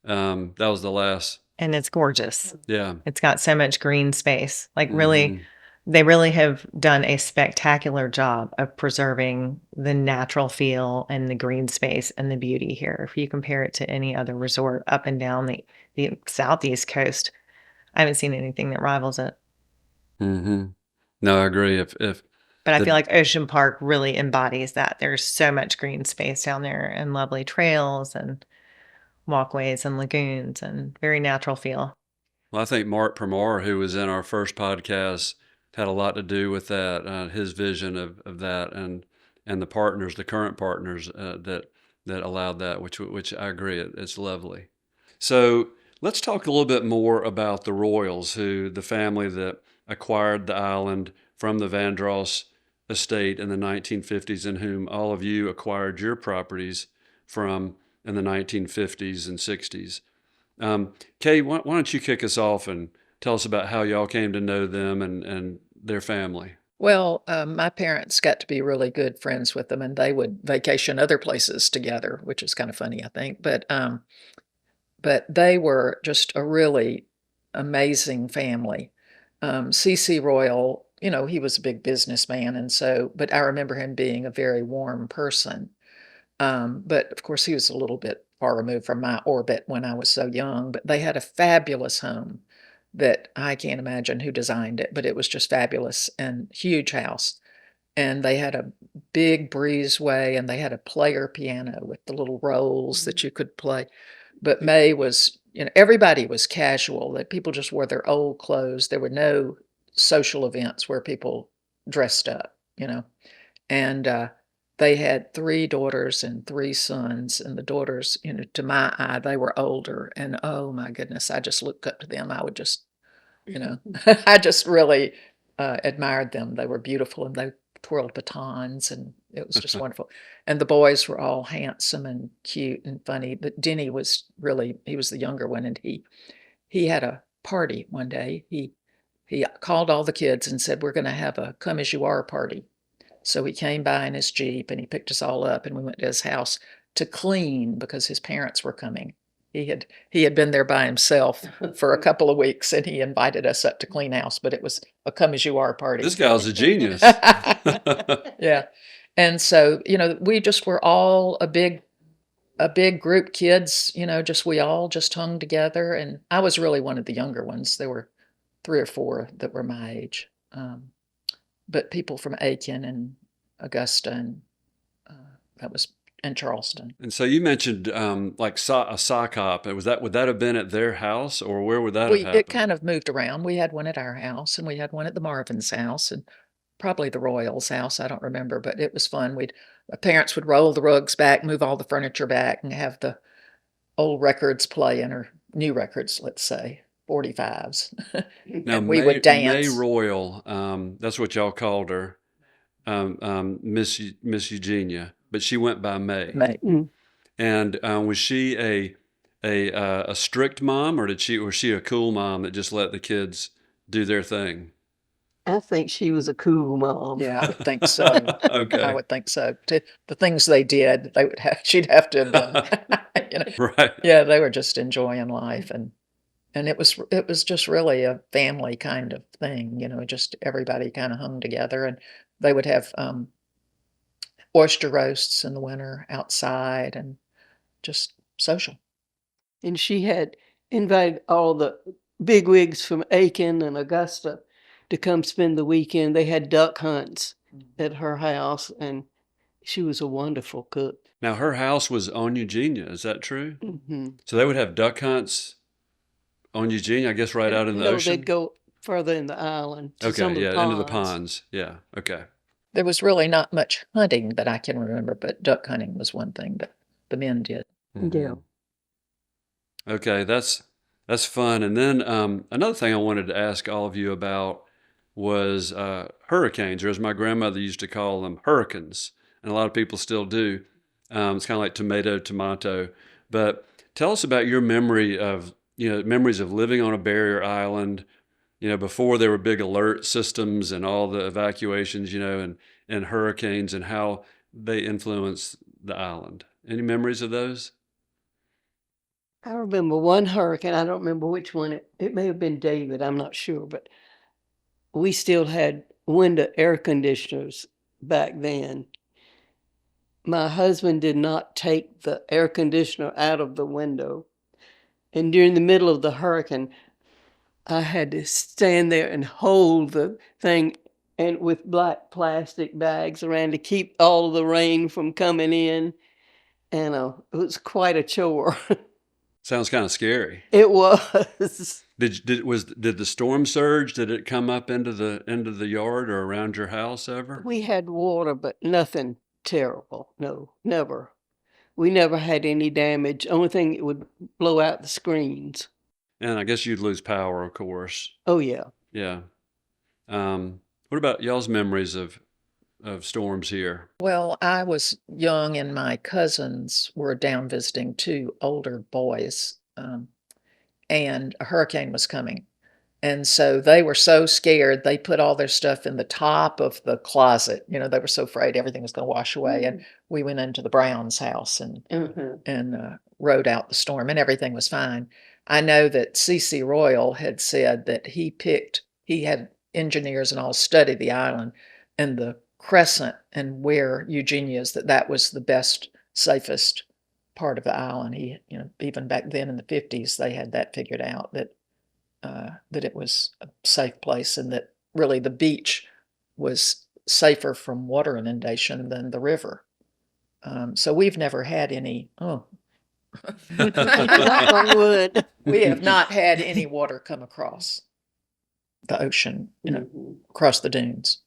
That was the last. And it's gorgeous. Yeah. It's got so much green space. Like really, Mhm. they really have done a spectacular job of preserving the natural feel and the green space and the beauty here. If you compare it to any other resort up and down the southeast coast, I haven't seen anything that rivals it. Mm-hmm. No, I agree. If But I the feel like Ocean Park really embodies that. There's so much green space down there and lovely trails and walkways and lagoons and very natural feel. Well, I think Mark Permar, who was in our first podcast, had a lot to do with that. His vision of that, and the partners, the current partners that allowed that, which I agree, it's lovely. So let's talk a little bit more about the Royals, the family that acquired the island from the Vanderhorst estate in the 1950s, and whom all of you acquired your properties from in the 1950s and 60s. Kay, why don't you kick us off and tell us about how y'all came to know them and their family? Well, my parents got to be really good friends with them, and they would vacation other places together, which is kind of funny, I think. But they were just a really amazing family. C.C. Royal, he was a big businessman, and so, but I remember him being a very warm person. But of course, he was a little bit far removed from my orbit when I was so young. But they had a fabulous home that I can't imagine who designed it, but it was just fabulous and huge house. And they had a big breezeway, and they had a player piano with the little rolls that you could play. But May was, everybody was casual, that people just wore their old clothes. There were no social events where people dressed up, and they had 3 daughters and 3 sons, and the daughters, to my eye, they were older, and oh my goodness, I just looked up to them. I would just, I just really admired them. They were beautiful, and they twirled batons, and it was just wonderful. And the boys were all handsome and cute and funny, but Denny was he was the younger one, and he had a party one day. He called all the kids and said, "We're going to have a come as you are party." So he came by in his Jeep, and he picked us all up, and we went to his house to clean because his parents were coming. He had been there by himself for a couple of weeks, and he invited us up to clean house, but it was a come as you are party. This guy's a genius. Yeah. And so, we just were all a big group, kids, just we all just hung together. And I was really one of the younger ones. There were 3 or 4 that were my age. But people from Aiken and Augusta and that was in Charleston. And so you mentioned like a sock hop. Would that have been at their house, or where would that have happened? It kind of moved around. We had one at our house, and we had one at the Marvin's house, and probably the Royals' house. I don't remember, but it was fun. My parents would roll the rugs back, move all the furniture back, and have the old records playing, or new records, let's say, 45s. Now, and we would dance. May Royal, that's what y'all called her, Miss Eugenia, but she went by May. May. Mm. And was she a strict mom, or was she a cool mom that just let the kids do their thing? I think she was a cool mom. Yeah, I would think so. Okay. I would think so. The things they did, she'd have to have done. Right. Yeah, they were just enjoying life, and it was just really a family kind of thing. Just everybody kind of hung together, and they would have oyster roasts in the winter outside, and just social. And she had invited all the bigwigs from Aiken and Augusta to come spend the weekend. They had duck hunts at her house, and she was a wonderful cook. Now, her house was on Eugenia. Is that true? Mm-hmm. So they would have duck hunts on Eugenia, I guess, right out in the ocean? No, they'd go further in the island. To some of the into the ponds. ponds. Yeah, okay. There was really not much hunting that I can remember, but duck hunting was one thing that the men did. Mhm. Yeah. Okay, that's fun. And then another thing I wanted to ask all of you about was hurricanes, or as my grandmother used to call them, hurricanes, and a lot of people still do. It's kind of like tomato. But tell us about your memories of living on a barrier island, before there were big alert systems and all the evacuations, and hurricanes, and how they influenced the island. Any memories of those? I remember one hurricane. I don't remember which one. It may have been David. I'm not sure. But we still had window air conditioners back then. My husband did not take the air conditioner out of the window. And during the middle of the hurricane, I had to stand there and hold the thing and with black plastic bags around to keep all of the rain from coming in. And it was quite a chore. Sounds kind of scary. It was. Did the storm surge? Did it come up into the yard or around your house ever? We had water, but nothing terrible. No, never. We never had any damage. Only thing, it would blow out the screens. And I guess you'd lose power, of course. Oh, yeah. Yeah. What about y'all's memories of storms here? Well, I was young and my cousins were down visiting two older boys, and a hurricane was coming. And so they were so scared, they put all their stuff in the top of the closet. You know, they were so afraid everything was going to wash away. And we went into the Brown's house and rode out the storm, and everything was fine. I know that C.C. Royal had said that he had engineers and all study the island, and the crescent and where Eugenia is, that was the best, safest part of the island. He, even back then in the 50s, they had that figured out, that it was a safe place, and that really the beach was safer from water inundation than the river. So we've never had any, Knock on wood. we have not had any water come across the ocean, across the dunes.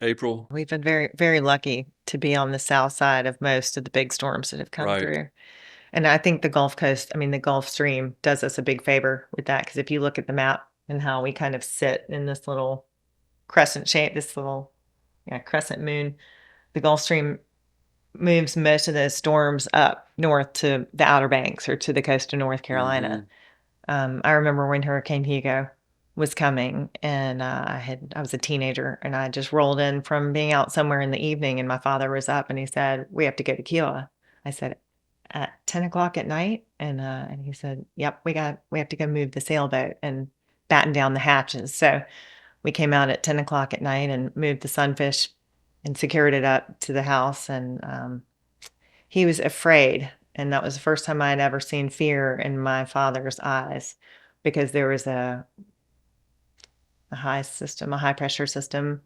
April? We've been very, very lucky to be on the south side of most of the big storms that have come Right. through. And I think the Gulf Coast, the Gulf Stream does us a big favor with that, because if you look at the map and how we kind of sit in this little crescent shape, this little crescent moon, the Gulf Stream moves most of those storms up north to the Outer Banks or to the coast of North Carolina. I remember when Hurricane Hugo was coming, and I was a teenager, and I just rolled in from being out somewhere in the evening, and my father was up, and he said, "We have to go to Kiawah." I said, "At 10 o'clock at night?" And he said, "Yep, we have to go move the sailboat and batten down the hatches." So we came out at 10 o'clock at night and moved the sunfish and secured it up to the house. And he was afraid. And that was the first time I had ever seen fear in my father's eyes, because there was a high pressure system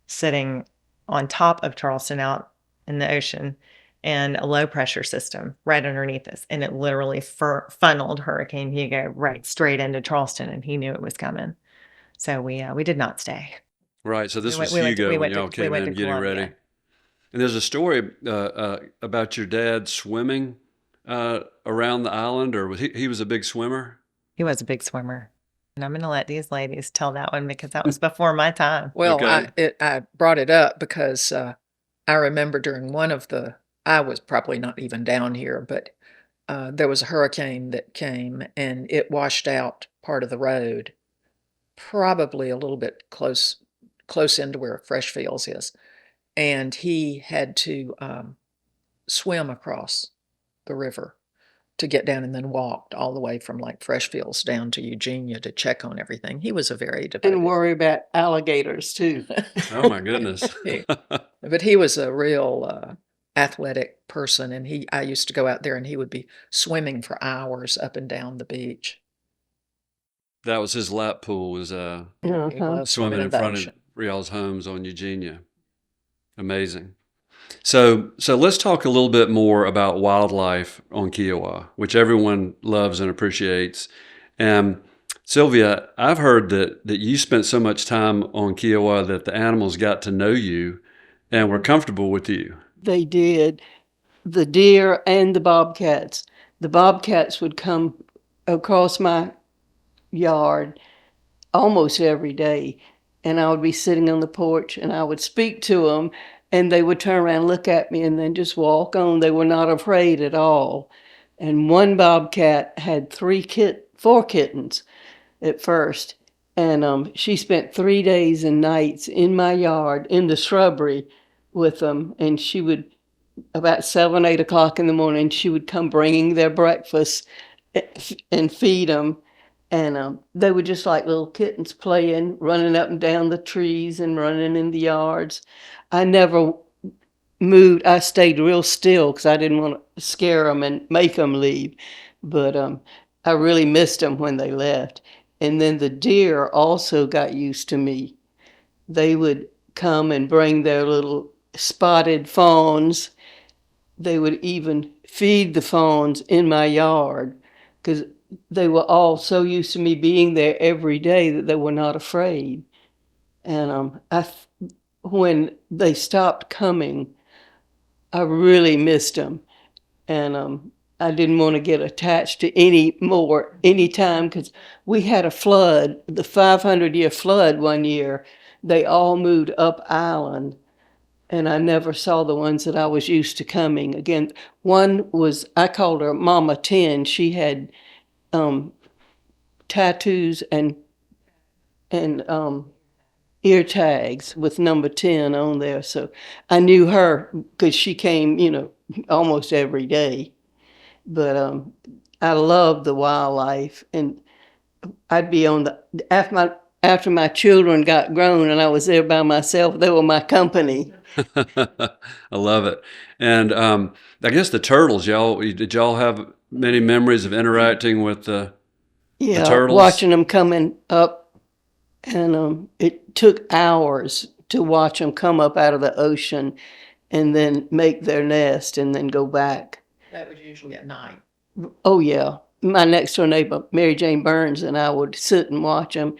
sitting on top of Charleston out in the ocean, and a low pressure system right underneath us. And it literally funneled Hurricane Hugo right straight into Charleston, and he knew it was coming. So we did not stay. Right. So this We was went- we went to- Hugo we when went to- y'all we came went in to getting Columbia. ready. And there's a story about your dad swimming around the island, or he was a big swimmer? He was a big swimmer. And I'm going to let these ladies tell that one, because that was before my time. Well, Okay. I brought it up because I remember during one of I was probably not even down here, but there was a hurricane that came, and it washed out part of the road, probably a little bit close into where Freshfields is. And he had to swim across the river to get down, and then walked all the way from like Freshfields down to Eugenia to check on everything. He was a very devoted. And worry about alligators, too. Oh, my goodness. But he was a real athletic person, and I used to go out there, and he would be swimming for hours up and down the beach. That was his lap pool, was He Uh-huh. loved swimming in the front of ocean. y'all's homes on Eugenia. Amazing. So let's talk a little bit more about wildlife on Kiawah, which everyone loves and appreciates. And Sylvia, I've heard that you spent so much time on Kiawah that the animals got to know you and were comfortable with you. They did. The deer and the bobcats. The bobcats would come across my yard almost every day, and I would be sitting on the porch, and I would speak to them, and they would turn around, look at me, and then just walk on. They were not afraid at all. And one bobcat had 4 kittens at first, and she spent 3 days and nights in my yard in the shrubbery with them, and she would, about 7, 8 o'clock in the morning, she would come bringing their breakfast and feed them. And they were just like little kittens playing, running up and down the trees and running in the yards. I never moved. I stayed real still because I didn't want to scare them and make them leave. But I really missed them when they left. And then the deer also got used to me. They would come and bring their little spotted fawns. They would even feed the fawns in my yard because they were all so used to me being there every day that they were not afraid. And when they stopped coming, I really missed them. And I didn't want to get attached to any time, because we had a flood, the 500-year flood one year. They all moved up island, and I never saw the ones that I was used to coming. Again, one was, I called her Mama 10. She had tattoos and ear tags with number 10 on there. So I knew her because she came, almost every day. But I loved the wildlife, and I'd be after my children got grown and I was there by myself. They were my company. I love it. And I guess the turtles, did y'all have many memories of interacting with the turtles? Watching them coming up, and it took hours to watch them come up out of the ocean and then make their nest and then go back. That was usually at night. Oh, yeah. My next door neighbor, Mary Jane Burns, and I would sit and watch them.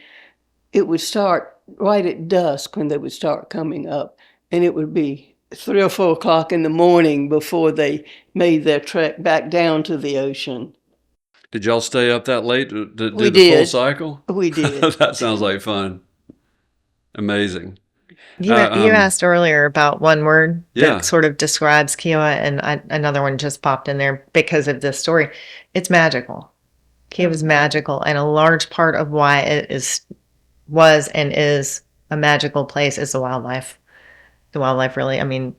It would start right at dusk when they would start coming up, and it would be 3 or 4 o'clock in the morning before they made their trek back down to the ocean. Did y'all stay up that late to do We the full did. cycle? We did. That sounds like fun. Amazing. You asked earlier about one word Yeah. that sort of describes Kiawah, and another one just popped in there because of this story. It's magical. Kiawah is magical, and a large part of why it was and is a magical place is the wildlife. The wildlife, really. I mean,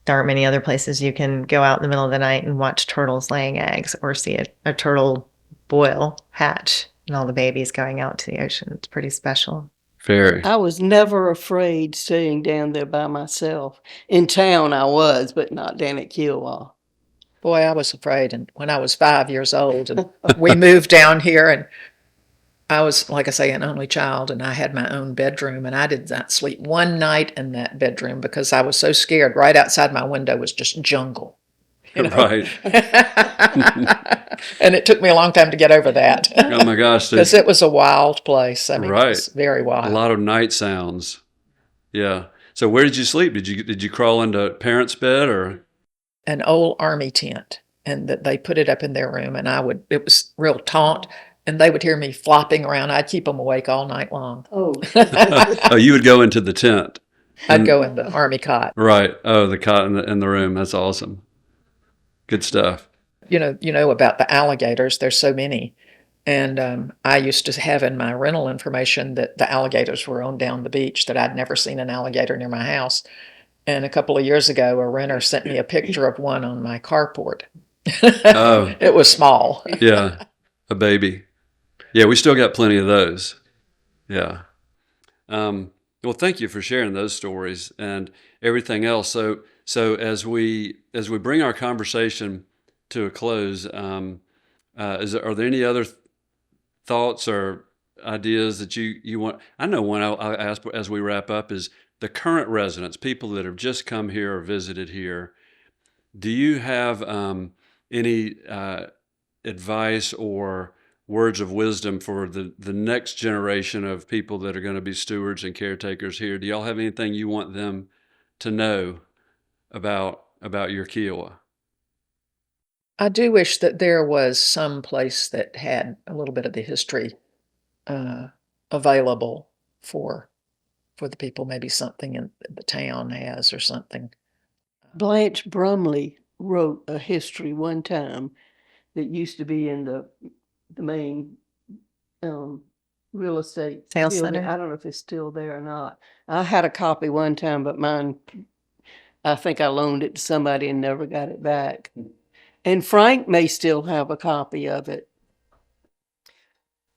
there aren't many other places you can go out in the middle of the night and watch turtles laying eggs, or see a turtle boil, hatch, and all the babies going out to the ocean. It's pretty special. Very. I was never afraid staying down there by myself. In town I was, but not down at Kiawah. Boy, I was afraid. And when I was 5 years old, and we moved down here, and I was, like I say, an only child, and I had my own bedroom, and I did not sleep one night in that bedroom because I was so scared. Right outside my window was just jungle. Right. And it took me a long time to get over that. Oh my gosh. Because it was a wild place. I mean, Right. It was very wild. A lot of night sounds. Yeah. So where did you sleep? Did you crawl into parents' bed or? An old army tent, and that they put it up in their room, and it was real taut, and they would hear me flopping around. I'd keep them awake all night long. Oh. Oh, you would go into the tent. I'd go in the army cot. Right. Oh, the cot in the room. That's awesome. Good stuff. You know about the alligators. There's so many. And I used to have in my rental information that the alligators were on down the beach, that I'd never seen an alligator near my house. And a couple of years ago, a renter sent me a picture of one on my carport. Oh. It was small. Yeah. A baby. Yeah, we still got plenty of those. Yeah. Well, thank you for sharing those stories and everything else. So as we bring our conversation to a close, are there any other thoughts or ideas that you want? I know one I'll ask as we wrap up is the current residents, people that have just come here or visited here. Do you have any advice or words of wisdom for the next generation of people that are going to be stewards and caretakers here? Do y'all have anything you want them to know about your Kiawah? I do wish that there was some place that had a little bit of the history available for the people, maybe something in the town has or something. Blanche Brumley wrote a history one time that used to be in the main real estate Sales building. center. I don't know if it's still there or not. I had a copy one time, but mine, I think I loaned it to somebody and never got it back. And Frank may still have a copy of it.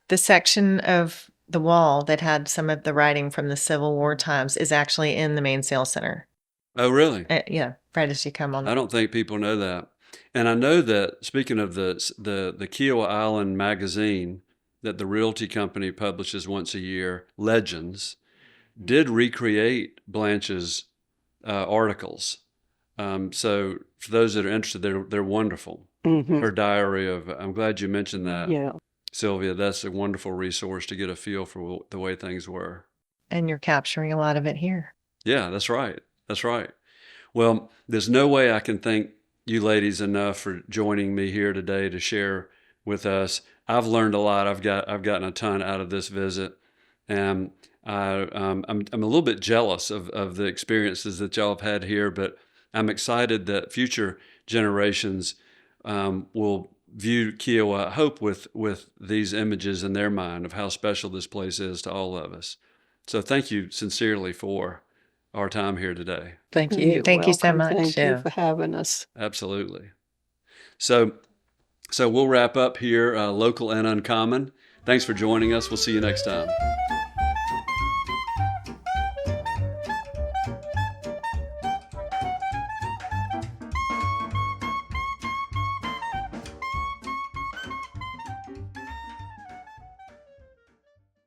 The section of the wall that had some of the writing from the Civil War times is actually in the main sales center. Oh, really? Yeah, right as you come on. I don't think people know that. And I know that, speaking of the Kiawah Island magazine, that the realty company publishes once a year, Legends, did recreate Blanche's articles. So for those that are interested, they're wonderful. Hmm. Her diary of, I'm glad you mentioned that, Yeah. Sylvia. That's a wonderful resource to get a feel for the way things were. And you're capturing a lot of it here. Yeah, that's right. That's right. Well, there's no way I can thank you ladies enough for joining me here today to share with us. I've learned a lot. I've gotten a ton out of this visit, and I'm a little bit jealous of the experiences that y'all have had here, but I'm excited that future generations will view Kiawah, I hope, with these images in their mind of how special this place is to all of us. So thank you sincerely for our time here today. Thank You're you. Thank you so welcome. much. Thank Yeah. you for having us. Absolutely. So we'll wrap up here, local and uncommon. Thanks for joining us. We'll see you next time.